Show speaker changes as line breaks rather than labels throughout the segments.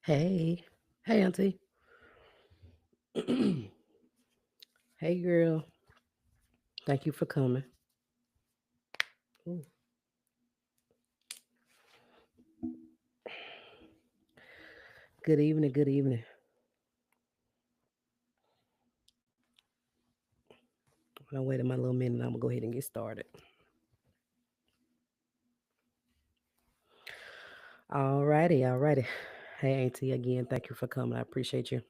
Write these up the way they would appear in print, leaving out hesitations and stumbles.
Hey, hey, Auntie. Hey, girl. Thank you for coming. Ooh, good evening. Good evening. I'll wait a my little minute. I'm gonna go ahead and get started. Alrighty, alrighty. Hey, Auntie, again. Thank you for coming. I appreciate you.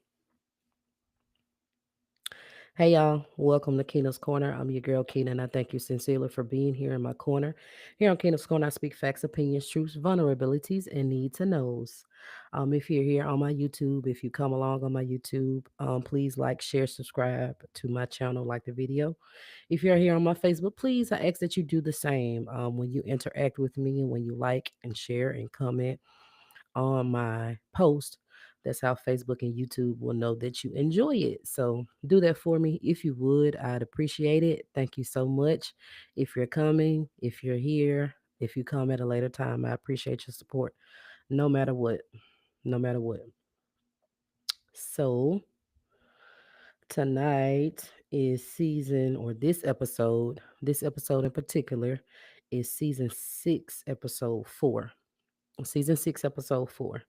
Hey y'all, welcome to Keena's Corner. I'm your girl Keena, and I thank you sincerely for being here in my corner. Here on Keena's Corner, I speak facts, opinions, truths, vulnerabilities, and need to knows. If you're here on my YouTube, if you come along on my YouTube, please like, share, subscribe to my channel, like the video. If you're here on my Facebook, please I ask that you do the same. When you interact with me and when you like and share and comment on my post. That's how Facebook and YouTube will know that you enjoy it. So do that for me if you would. I'd appreciate it. Thank you so much. If you're coming, if you're here, if you come at a later time, I appreciate your support no matter what. No matter what. So tonight is season, or this episode in particular is season 6, episode 4. Season 6, episode 4.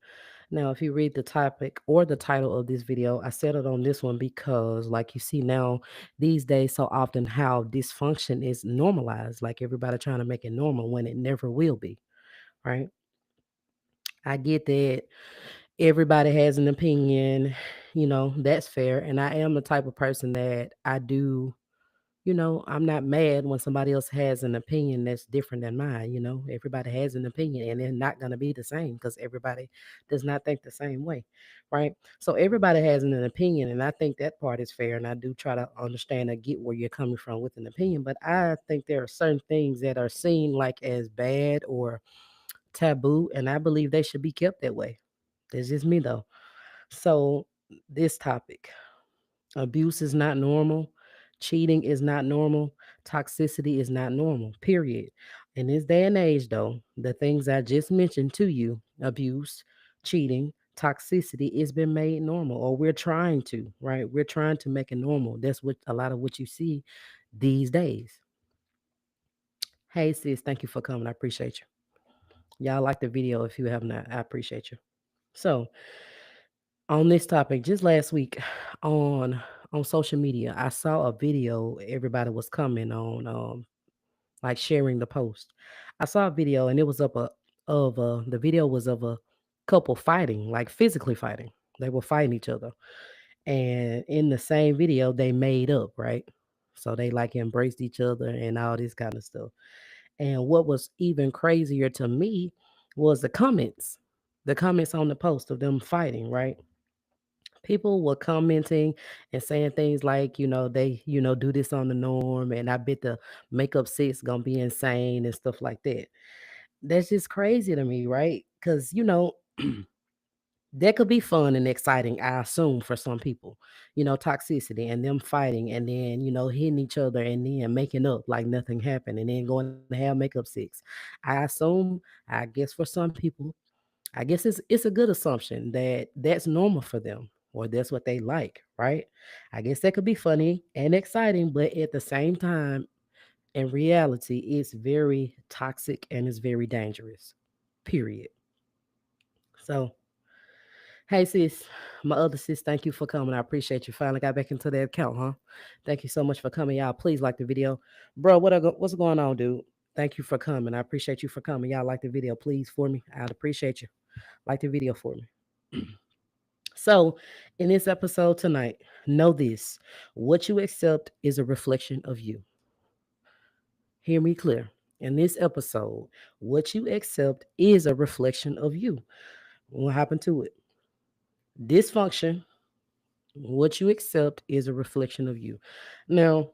Now, if you read the topic or the title of this video, I settled on this one because, like you see now, these days, so often how dysfunction is normalized, like everybody trying to make it normal when it never will be, right? I get that everybody has an opinion, that's fair. And I am the type of person that I do. I'm not mad when somebody else has an opinion that's different than mine. Everybody has an opinion and they're not going to be the same because everybody does not think the same way. Right. So everybody has an opinion. And I think that part is fair. And I do try to understand and get where you're coming from with an opinion. But I think there are certain things that are seen like as bad or taboo. And I believe they should be kept that way. That's just me, though. So, this topic. Abuse is not normal. Cheating is not normal. Toxicity is not normal, period. In this day and age, though, the things I just mentioned to you abuse, cheating, toxicity it's been made normal, or we're trying to, right? We're trying to make it normal. That's what a lot of what you see these days. Hey, sis, thank you for coming. I appreciate you. Y'all like the video if you have not. I appreciate you. So, on this topic, just last week on social media, I saw a video everybody was coming on, like sharing the post. I saw a video and it was the video was of a couple fighting, like physically fighting. They were fighting each other. And in the same video, they made up, right? So they like embraced each other and all this kind of stuff. And what was even crazier to me was the comments. The comments on the post of them fighting, right? People were commenting and saying things like, they, do this on the norm, and I bet the makeup set's gonna be insane and stuff like that. That's just crazy to me, right? Because that could be fun and exciting, I assume, for some people. Toxicity and them fighting and then hitting each other and then making up like nothing happened and then going to have makeup sex. I assume, I guess for some people, I guess it's a good assumption that that's normal for them or that's what they like, right? I guess that could be funny and exciting, but at the same time, in reality, it's very toxic and it's very dangerous. Period. So, hey sis, my other sis, thank you for coming. I appreciate you. Finally got back into that account, huh? Thank you so much for coming, y'all. Please like the video, bro. What's going on, dude? Thank you for coming. I appreciate you for coming. Y'all like the video, please, for me. I'd appreciate you. Like the video for me. So, in this episode tonight, know this: what you accept is a reflection of you. Hear me clear. In this episode, what you accept is a reflection of you. What happened to it? Dysfunction. What you accept is a reflection of you. Now,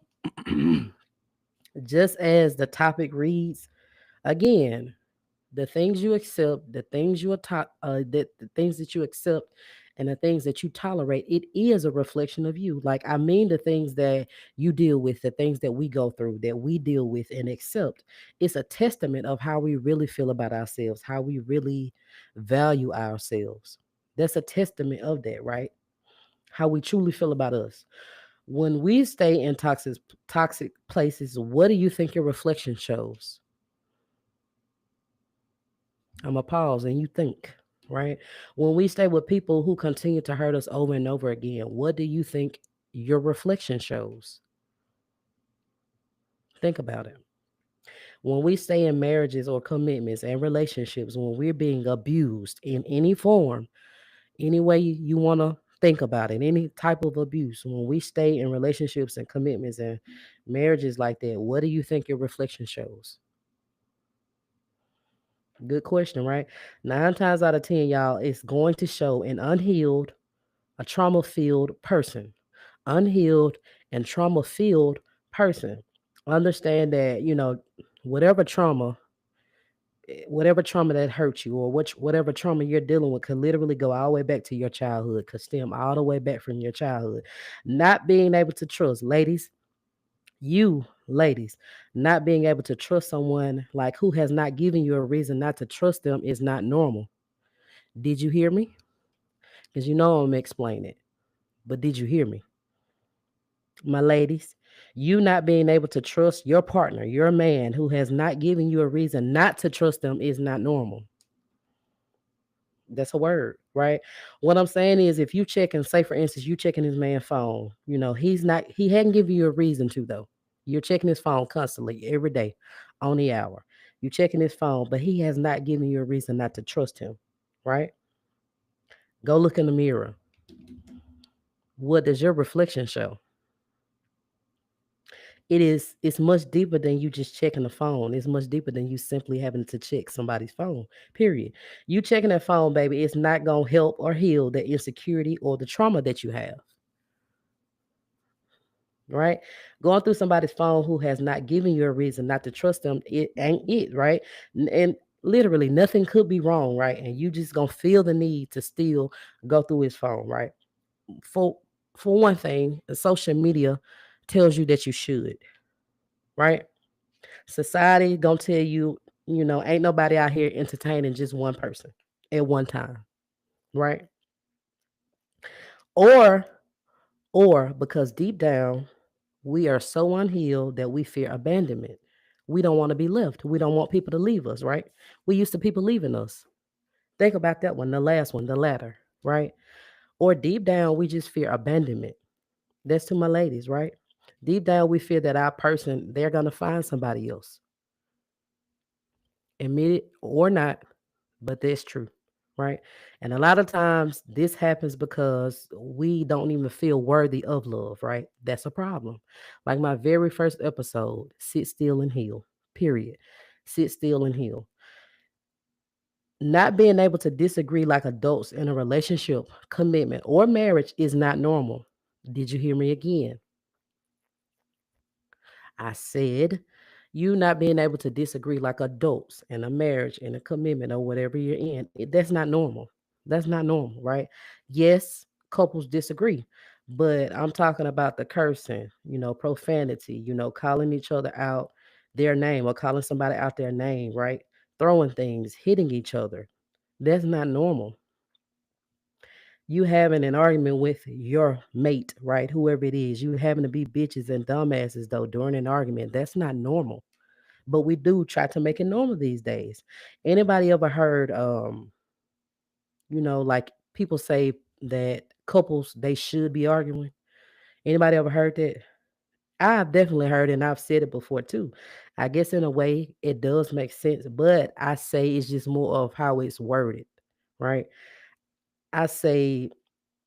just as the topic reads, again, the things you accept, the things you are taught, that the things that you accept, and the things that you tolerate, it is a reflection of you. Like I mean, the things that you deal with, the things that we go through, that we deal with and accept, it's a testament of how we really feel about ourselves, how we really value ourselves. That's a testament of that, right? How we truly feel about us. When we stay in toxic places, what do you think your reflection shows? I'm going to pause and you think, right? When we stay with people who continue to hurt us over and over again, what do you think your reflection shows? Think about it. When we stay in marriages or commitments and relationships, when we're being abused in any form, any way you want to think about it, any type of abuse, when we stay in relationships and commitments and marriages like that, what do you think your reflection shows? Good question, right? 9 times out of 10, y'all, it's going to show an unhealed, a trauma filled person. Unhealed and trauma filled person. Understand that, whatever trauma whatever trauma that hurt you, or whatever trauma you're dealing with, could literally go all the way back to your childhood, could stem all the way back from your childhood. Not being able to trust, ladies, you ladies, not being able to trust someone like who has not given you a reason not to trust them is not normal. Did you hear me? Because I'm gonna explain it. But did you hear me? My ladies, you not being able to trust your partner, your man who has not given you a reason not to trust them is not normal. That's a word, right? What I'm saying is, if you checking, say for instance, you checking his man's phone, he hadn't given you a reason to though. You're checking his phone constantly, every day, on the hour. You checking his phone, but he has not given you a reason not to trust him, right? Go look in the mirror. What does your reflection show? It's much deeper than you just checking the phone. It's much deeper than you simply having to check somebody's phone. Period. You checking that phone, baby, it's not gonna help or heal the insecurity or the trauma that you have. Right? Going through somebody's phone who has not given you a reason not to trust them, it ain't it, right? And literally nothing could be wrong, right? And you just gonna feel the need to still go through his phone, right? For for one thing, social media tells you that you should, right? Society gonna tell you, ain't nobody out here entertaining just one person at one time, right? Or or because deep down we are so unhealed that we fear abandonment. We don't want to be left. We don't want people to leave us, right? We used to people leaving us. Think about that one, the last one, the latter, right? Or deep down we just fear abandonment. That's to my ladies, right? Deep down we fear that our person, they're gonna find somebody else. Admit it or not, but that's true, right? And a lot of times this happens because we don't even feel worthy of love, right? That's a problem. Like my very first episode, sit still and heal, period. Sit still and heal. Not being able to disagree like adults in a relationship, commitment, or marriage is not normal. Did you hear me again? I said, you not being able to disagree like adults in a marriage, in a commitment, or whatever you're in, that's not normal. That's not normal, right? Yes, couples disagree, but I'm talking about the cursing, profanity, calling each other out their name or calling somebody out their name, right? Throwing things, hitting each other. That's not normal. You having an argument with your mate, right? Whoever it is, you having to be bitches and dumbasses though during an argument. That's not normal. But we do try to make it normal these days. Anybody ever heard like people say that couples they should be arguing? Anybody ever heard that? I've definitely heard it and I've said it before too. I guess in a way it does make sense, but I say it's just more of how it's worded, right? I say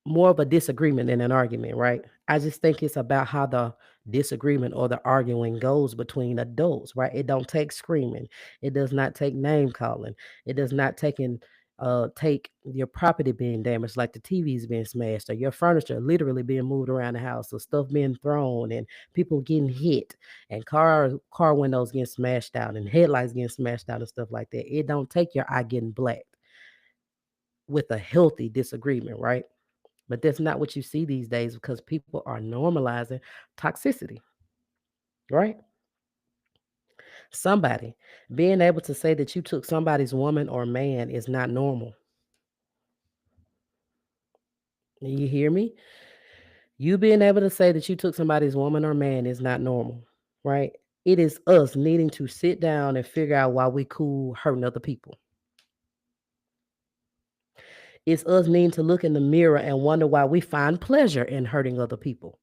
more of a disagreement than an argument, right? I just think it's about how the disagreement or the arguing goes between adults, right? It don't take screaming. It does not take name calling. It does not take your property being damaged, like the TVs being smashed or your furniture literally being moved around the house or stuff being thrown and people getting hit and car windows getting smashed out and headlights getting smashed out and stuff like that. It don't take your eye getting blacked with a healthy disagreement, right? But that's not what you see these days because people are normalizing toxicity, right? Somebody being able to say that you took somebody's woman or man is not normal. You hear me? You being able to say that you took somebody's woman or man is not normal, right? It is us needing to sit down and figure out why we cool hurting other people. It's us needing to look in the mirror and wonder why we find pleasure in hurting other people.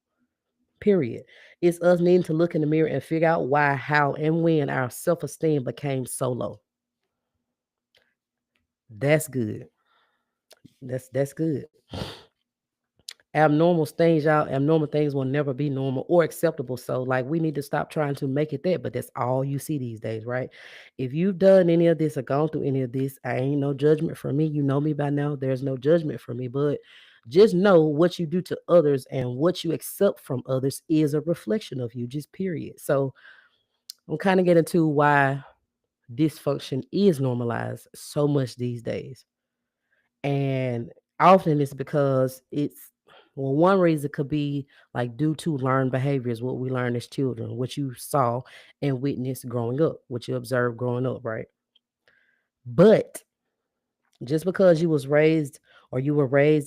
Period. It's us needing to look in the mirror and figure out why, how, and when our self esteem became so low. That's good. That's good. Abnormal things, y'all. Abnormal things will never be normal or acceptable. So, like, we need to stop trying to make it that. But that's all you see these days, right? If you've done any of this or gone through any of this, I ain't no judgment for me. You know me by now. There's no judgment for me. But just know what you do to others and what you accept from others is a reflection of you. Just period. So, I'm kind of getting to why dysfunction is normalized so much these days. And often it's because it's, well, one reason could be like due to learned behaviors, what we learn as children, what you saw and witnessed growing up, what you observed growing up, right? But just because you were raised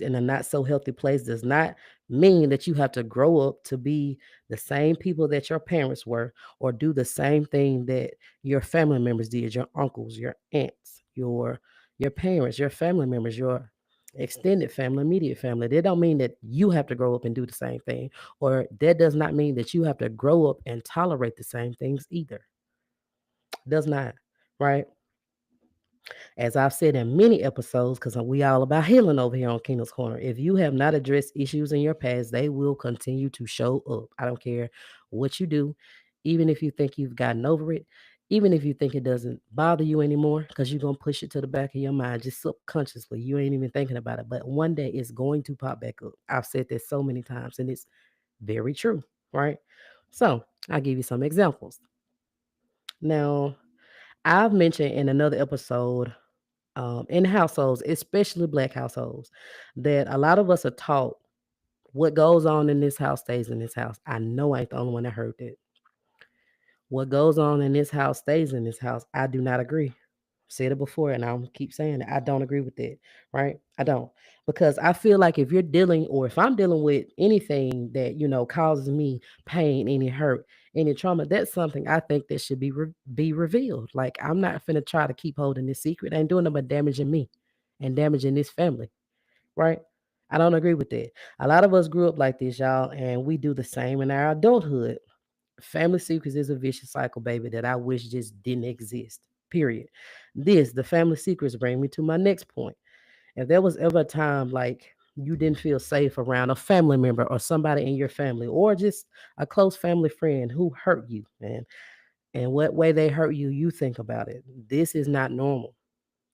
in a not so healthy place does not mean that you have to grow up to be the same people that your parents were or do the same thing that your family members did, your uncles, your aunts, your parents, your family members, your extended family, immediate family. That don't mean that you have to grow up and do the same thing, or that does not mean that you have to grow up and tolerate the same things either. Does not, right? As I've said in many episodes, because we all about healing over here on Keena's Corner. If you have not addressed issues in your past, they will continue to show up. I don't care what you do, even if you think you've gotten over it, even if you think it doesn't bother you anymore, because you're gonna push it to the back of your mind just subconsciously. You ain't even thinking about it. But one day it's going to pop back up. I've said this so many times, and it's very true, right? So I'll give you some examples. Now, I've mentioned in another episode in households, especially black households, that a lot of us are taught what goes on in this house stays in this house. I know I ain't the only one that heard that. What goes on in this house stays in this house. I do not agree. Said it before and I'll keep saying it. I don't agree with that. Right? I don't. Because I feel like if you're dealing or if I'm dealing with anything that, causes me pain, any hurt, any trauma, that's something I think that should be revealed. Like I'm not finna try to keep holding this secret. I ain't doing nothing but damaging me and damaging this family. Right? I don't agree with that. A lot of us grew up like this, y'all, and we do the same in our adulthood. Family secrets is a vicious cycle, baby, that I wish just didn't exist. Period. The family secrets bring me to my next point. If there was ever a time like you didn't feel safe around a family member or somebody in your family or just a close family friend who hurt you, man, and what way they hurt you, you think about it. This is not normal.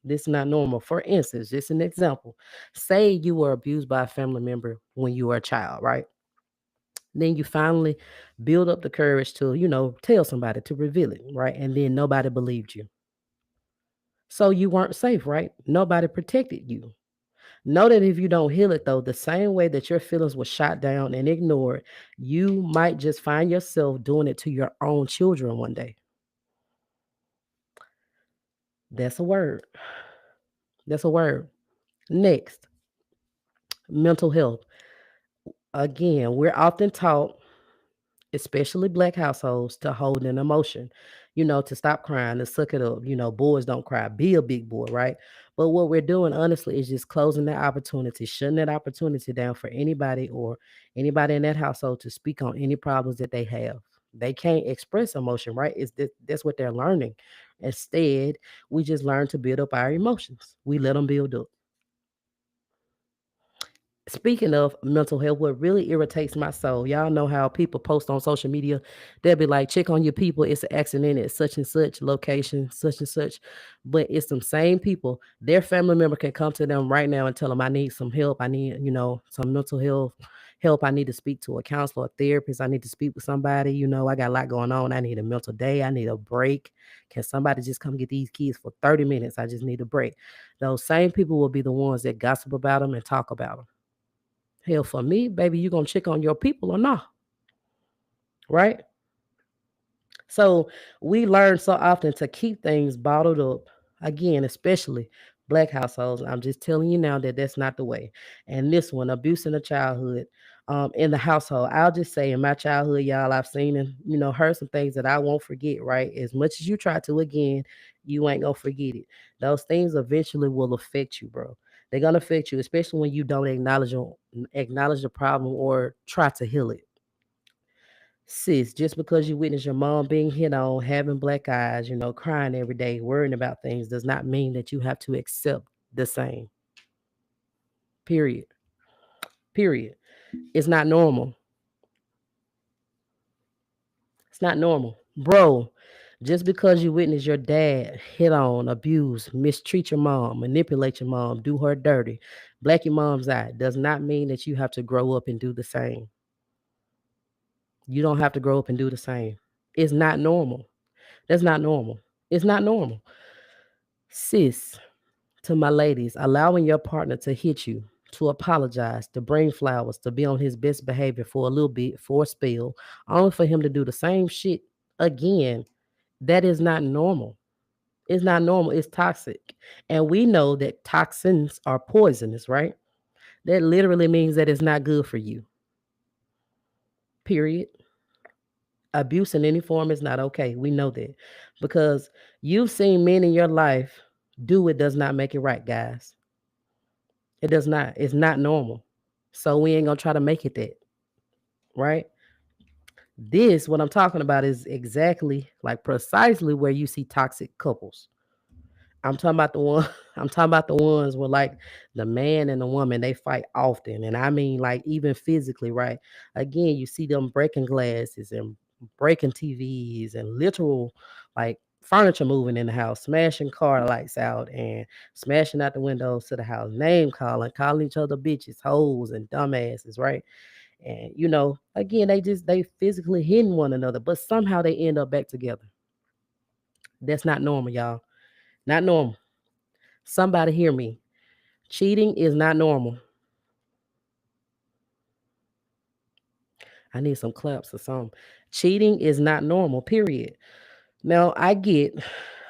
This is not normal. For instance, just an example. Say you were abused by a family member when you were a child, right? Then you finally build up the courage to, tell somebody to reveal it, right? And then nobody believed you. So you weren't safe, right? Nobody protected you. Know that if you don't heal it, though, the same way that your feelings were shot down and ignored, you might just find yourself doing it to your own children one day. That's a word. That's a word. Next, mental health. Again, we're often taught, especially black households, to hold an emotion, to stop crying, to suck it up. Boys don't cry, be a big boy, right? But what we're doing, honestly, is just closing that opportunity, shutting that opportunity down for anybody in that household to speak on any problems that they have. They can't express emotion, right? That's what they're learning. Instead, we just learn to build up our emotions. We let them build up. Speaking of mental health, what really irritates my soul, y'all know how people post on social media. They'll be like, check on your people. It's an accident at such and such location, such and such. But it's some same people. Their family member can come to them right now and tell them, I need some help. I need, some mental health help. I need to speak to a counselor, a therapist. I need to speak with somebody. I got a lot going on. I need a mental day. I need a break. Can somebody just come get these kids for 30 minutes? I just need a break. Those same people will be the ones that gossip about them and talk about them. Hell, for me, baby, you gonna check on your people or not, right? So we learn so often to keep things bottled up. Again, especially Black households. I'm just telling you now that that's not the way. And this one, abuse in the childhood, in the household. I'll just say in my childhood, y'all, I've seen and heard some things that I won't forget. Right, as much as you try to again, you ain't gonna forget it. Those things eventually will affect you, bro. They're gonna affect you, especially when you don't acknowledge the problem or try to heal it. Sis, just because you witness your mom being hit on, having black eyes, crying every day, worrying about things, does not mean that you have to accept the same. Period. Period. It's not normal. It's not normal. Bro, just because you witness your dad hit on, abuse, mistreat your mom, manipulate your mom, do her dirty, black your mom's eye, does not mean that you have to grow up and do the same. You don't have to grow up and do the same. It's not normal. That's not normal. It's not normal. Sis, to my ladies, allowing your partner to hit you, to apologize, to bring flowers, to be on his best behavior for a little bit, for a spell, only for him to do the same shit again, that is not normal. It's not normal. It's toxic. And we know that toxins are poisonous, right? That literally means that it's not good for you. Period. Abuse in any form is not okay. We know that because you've seen men in your life do it does not make it right, guys. It does not. It's not normal. So we ain't gonna try to make it that, right? This, what I'm talking about, is exactly like precisely where you see toxic couples. I'm talking about the one. I'm talking about the ones where like the man and the woman they fight often, and I mean like even physically, right? Again, you see them breaking glasses and breaking TVs and literal like furniture moving in the house, smashing car lights out and smashing out the windows to the house, name calling each other bitches, hoes, and dumbasses, right? And again, they physically hitting one another, but somehow they end up back together. That's not normal, y'all. Not normal. Somebody hear me. Cheating is not normal. I need some claps or something. Cheating is not normal, period. Now, I get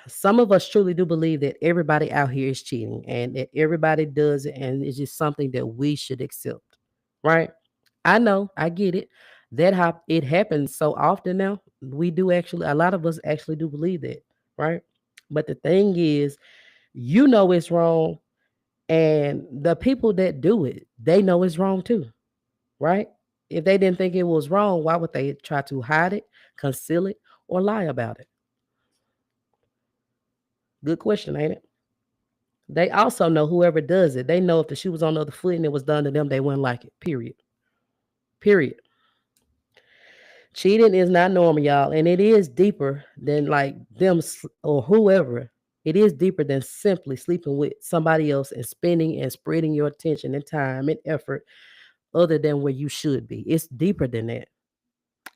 some of us truly do believe that everybody out here is cheating and that everybody does it, and it's just something that we should accept, right? I know, I get it. That how it happens so often now. We do actually, a lot of us actually do believe that, right? But the thing is, it's wrong, and the people that do it, they know it's wrong too, right? If they didn't think it was wrong, why would they try to hide it, conceal it, or lie about it? Good question, ain't it? They also know whoever does it, they know if the shoe was on the other foot and it was done to them, they wouldn't like it. Period. Period. Cheating is not normal, y'all, and it is deeper than like or whoever. It is deeper than simply sleeping with somebody else and spending and spreading your attention and time and effort other than where you should be. It's deeper than that.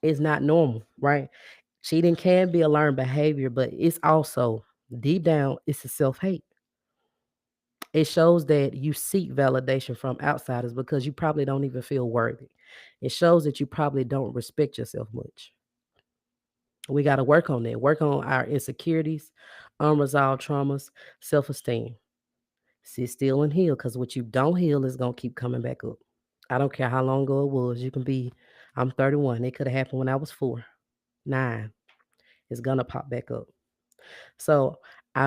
It's not normal, right? Cheating can be a learned behavior, but it's also deep down, it's a self hate. It shows that you seek validation from outsiders because you probably don't even feel worthy. It shows that you probably don't respect yourself much. We got to work on that, work on our insecurities, unresolved traumas, self esteem. Sit still and heal because what you don't heal is going to keep coming back up. I don't care how long ago it was. I'm 31. It could have happened when I was 4, 9. It's going to pop back up. So,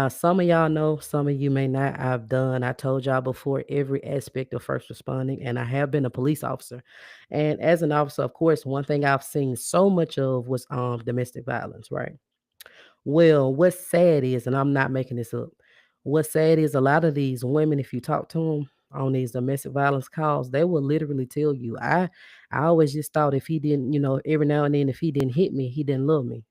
some of y'all know, some of you may not. I told y'all before, every aspect of first responding, and I have been a police officer. And as an officer, of course, one thing I've seen so much of was domestic violence, right? Well, what's sad is, and I'm not making this up, what's sad is a lot of these women, if you talk to them on these domestic violence calls, they will literally tell you, I always just thought if he didn't, every now and then, if he didn't hit me, he didn't love me.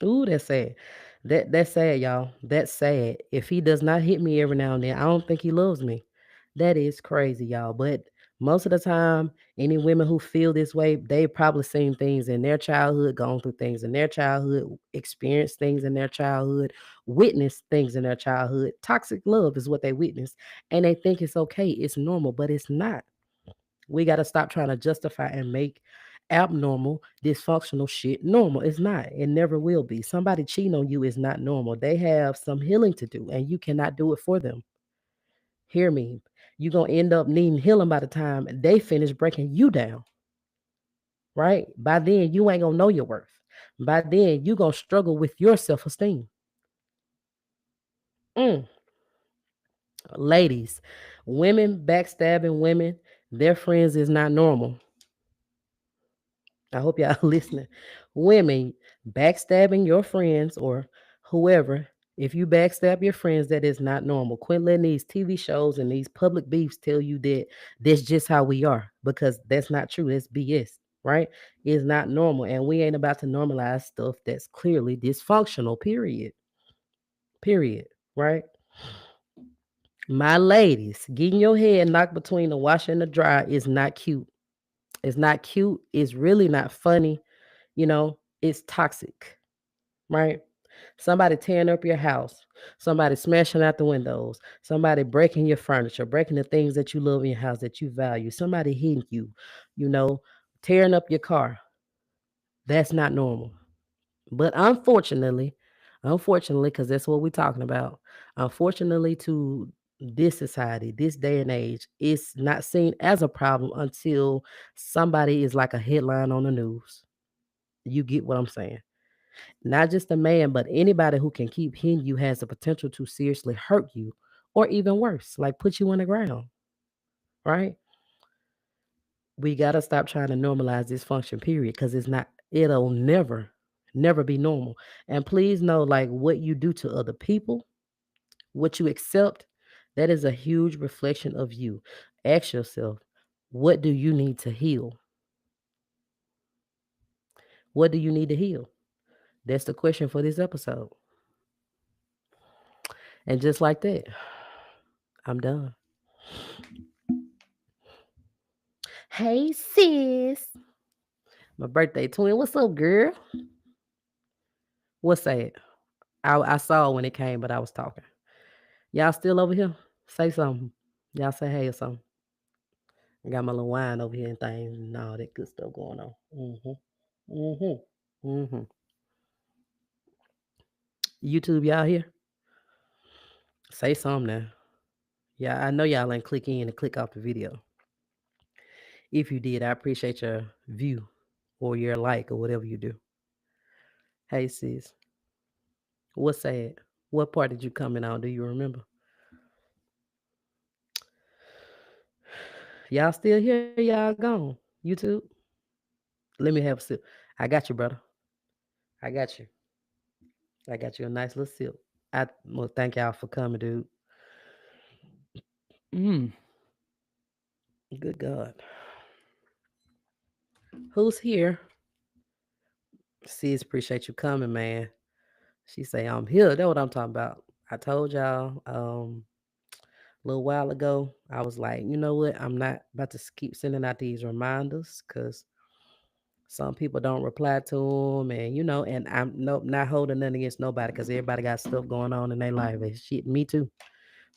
Ooh, that's sad. That's sad, y'all. That's sad. If he does not hit me every now and then, I don't think he loves me. That is crazy, y'all. But most of the time, any women who feel this way, they probably seen things in their childhood, gone through things in their childhood, experienced things in their childhood, witnessed things in their childhood. Toxic love is what they witness, and they think it's okay, it's normal, but it's not. We got to stop trying to justify and make abnormal, dysfunctional shit normal. It's not. It never will be. Somebody cheating on you is not normal. They have some healing to do, and you cannot do it for them. Hear me. You're going to end up needing healing by the time they finish breaking you down, right? By then, you ain't going to know your worth. By then, you're going to struggle with your self esteem. Mm. Ladies, women backstabbing women, their friends is not normal. I hope y'all listening. Women backstabbing your friends or whoever, if you backstab your friends, that is not normal. Quit letting these TV shows and these public beefs tell you that that's just how we are, because that's not true. It's BS, right? It's not normal. And we ain't about to normalize stuff that's clearly dysfunctional, period. Period. Right? My ladies, getting your head knocked between the washer and the dryer is not cute. It's not cute. It's really not funny. It's toxic, right? Somebody tearing up your house, somebody smashing out the windows, somebody breaking your furniture, breaking the things that you love in your house that you value, somebody hitting you, you know, tearing up your car. That's not normal. But unfortunately, because that's what we're talking about, unfortunately, to this society, this day and age, it's not seen as a problem until somebody is like a headline on the news. You get what I'm saying? Not just a man, but anybody who can keep hitting you has the potential to seriously hurt you, or even worse, like put you on the ground, right? We got to stop trying to normalize dysfunction, period, because it'll never be normal. And please know, like, what you do to other people, what you accept, that is a huge reflection of you. Ask yourself, what do you need to heal? What do you need to heal? That's the question for this episode. And just like that, I'm done. Hey, sis. My birthday twin. What's up, girl? What's that? I saw when it came, but I was talking. Y'all still over here? Say something. Y'all say hey or something. I got my little wine over here and things and all that good stuff going on. Mm-hmm. YouTube, y'all here? Say something now. Yeah, I know y'all ain't click in and click off the video. If you did, I appreciate your view or your like or whatever you do. Hey, sis. What's that? What part did you come in on? Do you remember? Y'all still here? Y'all gone? YouTube? Let me have a sip. I got you, brother. I got you. I got you a nice little sip. Well, thank y'all for coming, dude. Mm, good God. Who's here? Sis, appreciate you coming, man. She say I'm here. That's what I'm talking about. I told y'all a little while ago. I was like, you know what? I'm not about to keep sending out these reminders because some people don't reply to them, and and I'm nope, not holding nothing against nobody because everybody got stuff going on in their life. And shit, me too.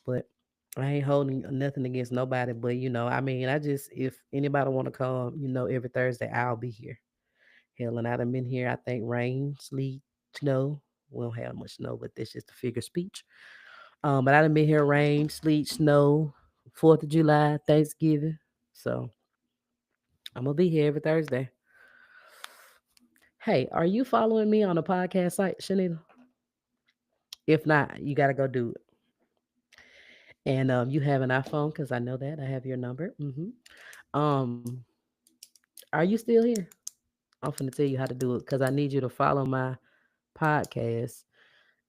But I ain't holding nothing against nobody. But I mean, I just if anybody want to come, every Thursday I'll be here. Hell, and I done been here. I think rain, sleet, snow. We don't have much snow, but that's just a figure of speech. But I done been here rain, sleet, snow, 4th of July, Thanksgiving. So I'm gonna be here every Thursday. Hey, are you following me on the podcast site, Shanita? If not, you gotta go do it. And you have an iPhone because I know that I have your number. Um, are you still here? I'm finna tell you how to do it because I need you to follow my podcast,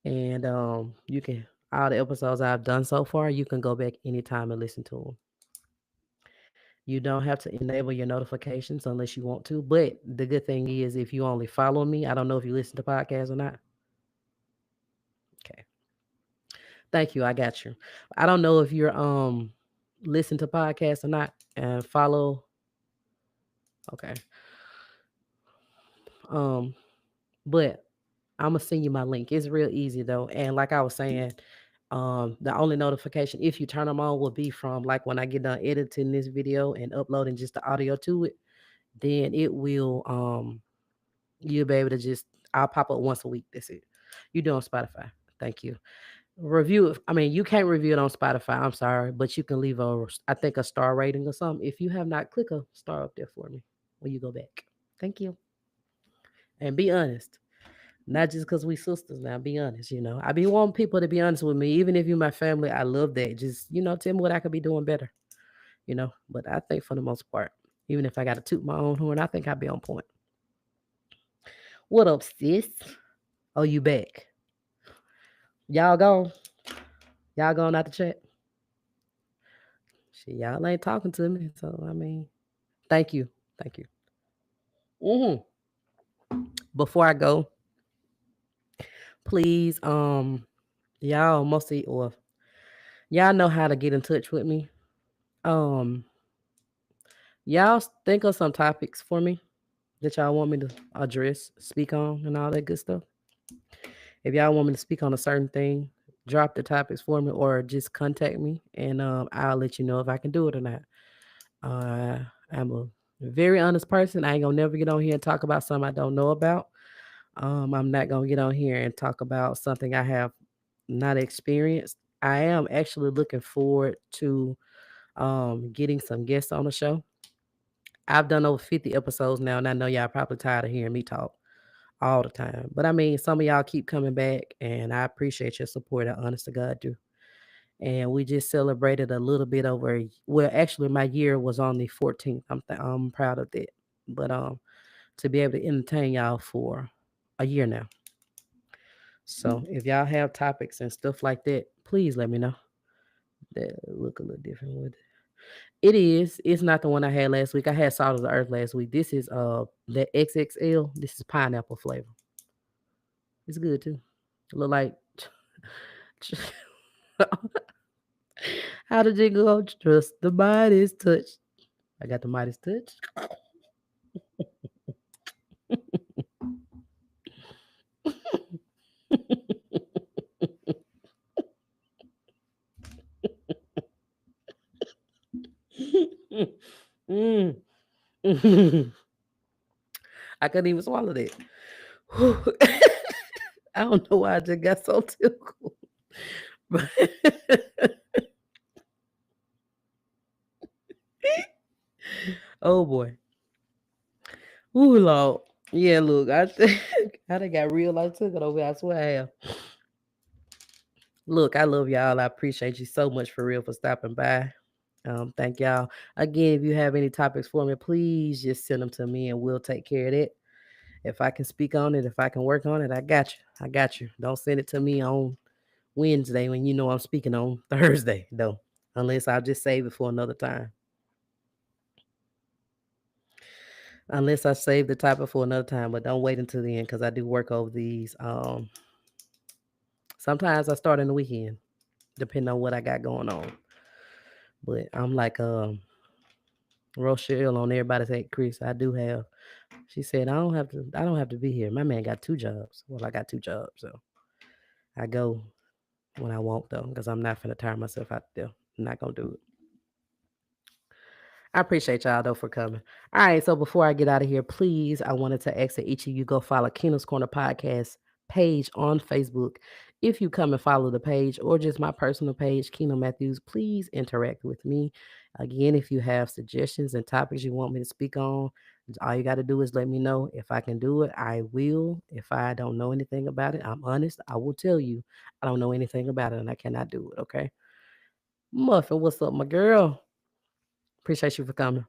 and you can all the episodes I've done so far. You can go back anytime and listen to them. You don't have to enable your notifications unless you want to. But the good thing is, if you only follow me, I don't know if you listen to podcasts or not. Okay, thank you. I got you. I don't know if you're listen to podcasts or not and follow. Okay. Um, but I'm gonna send you my link. It's real easy though, and like I was saying, the only notification if you turn them on will be from like when I get done editing this video and uploading just the audio to it. then it will you'll be able to just I'll pop up once a week. That's it. You do on Spotify. Thank you. Review it. I mean, you can't review it on Spotify. I'm sorry, but you can leave I think a star rating or something. If you have not, click a star up there for me when you go back. Thank you. And be honest. Not just because we sisters now. Be honest. I be wanting people to be honest with me. Even if you my family, I love that. Just, tell me what I could be doing better. But I think for the most part, even if I got to toot my own horn, I think I'd be on point. What up, sis? Oh, you back? Y'all gone? Y'all going out the chat? Shit, y'all ain't talking to me. So I mean, thank you, thank you. hmm Before I go, please, y'all mostly or y'all know how to get in touch with me. Um, y'all think of some topics for me that y'all want me to address, speak on, and all that good stuff. If y'all want me to speak on a certain thing, drop the topics for me or just contact me and I'll let you know if I can do it or not. Uh, I'm a very honest person. I ain't gonna never get on here and talk about something I don't know about. I'm not gonna get on here and talk about something I have not experienced. I am actually looking forward to getting some guests on the show. I've done over 50 episodes now, and I know y'all probably tired of hearing me talk all the time. But I mean, some of y'all keep coming back, and I appreciate your support. I honest to God do. And we just celebrated a little bit over. Well, actually, my year was on the 14th. I'm proud of that. But to be able to entertain y'all for a year now. So if y'all have topics and stuff like that, please let me know. That look a little different with it. It is. It's not the one I had last week. I had Salt of the Earth last week. This is the XXL. This is pineapple flavor. It's good too. Look like how did it go? Trust the Midas touch. I got the Midas touch. Mm. I couldn't even swallow that. I don't know why I just got so tickled. But oh boy. Ooh, Lord. Yeah, look, I think I done got real I took it over. I swear I have. Look, I love y'all. I appreciate you so much for real for stopping by. Thank y'all. Again, if you have any topics for me, please just send them to me and we'll take care of that. If I can speak on it, if I can work on it, I got you. I got you. Don't send it to me on Wednesday when you know I'm speaking on Thursday, though. Unless I'll just save it for another time. Unless I save the topic for another time, but don't wait until the end because I do work over these. Sometimes I start in the weekend, depending on what I got going on. But I'm like Rochelle on everybody's head, Chris. I do have. She said I don't have to. I don't have to be here. My man got two jobs. Well, I got two jobs, so I go when I want though, because I'm not finna tire myself out there. I'm not gonna do it. I appreciate y'all though for coming. All right, so before I get out of here, please, I wanted to ask that each of you go follow Keena's Corner podcast page on Facebook. If you come and follow the page or just my personal page, Keena Matthews, please interact with me. Again, if you have suggestions and topics you want me to speak on, all you got to do is let me know. If I can do it, I will. If I don't know anything about it, I'm honest. I will tell you I don't know anything about it and I cannot do it. Okay. Muffin, what's up, my girl? Appreciate you for coming.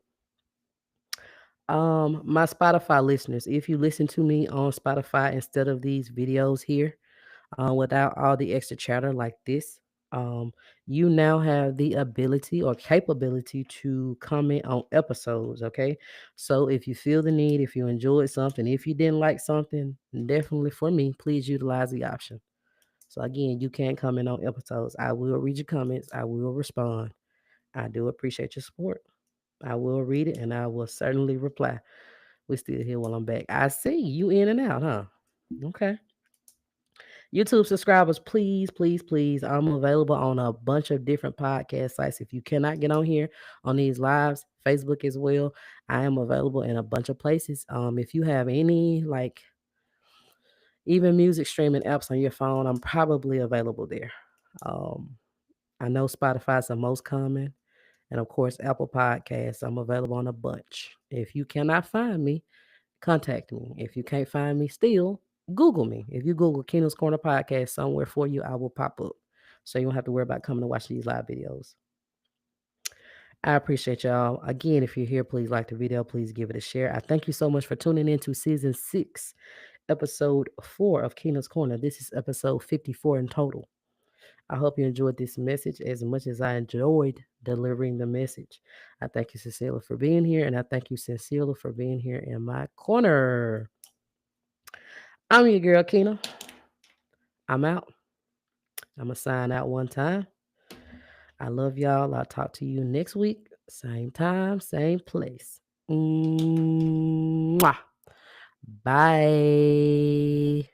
My Spotify listeners, if you listen to me on Spotify instead of these videos here, without all the extra chatter like this, um, you now have the ability or capability to comment on episodes. Okay, so if you feel the need, if you enjoyed something, if you didn't like something, definitely for me, please utilize the option. So again, you can comment on episodes. I will read your comments. I will respond. I do appreciate your support. I will read it and I will certainly reply. We still here while I'm back. I see you in and out, huh? Okay. YouTube subscribers, please, please, please. I'm available on a bunch of different podcast sites. If you cannot get on here on these lives, Facebook as well. I am available in a bunch of places. If you have any like even music streaming apps on your phone, I'm probably available there. Um, I know Spotify's the most common, and of course Apple Podcasts. I'm available on a bunch. If you cannot find me, contact me. If you can't find me still, Google me. If you Google Keena's Corner Podcast somewhere for you, I will pop up. So you don't have to worry about coming to watch these live videos. I appreciate y'all. Again, if you're here, please like the video. Please give it a share. I thank you so much for tuning in to season 6, episode 4 of Keena's Corner. This is episode 54 in total. I hope you enjoyed this message as much as I enjoyed delivering the message. I thank you sincerely for being here, and I thank you sincerely for being here in my corner. I'm your girl, Keena. I'm out. I'm going to sign out one time. I love y'all. I'll talk to you next week. Same time, same place. Mwah. Bye.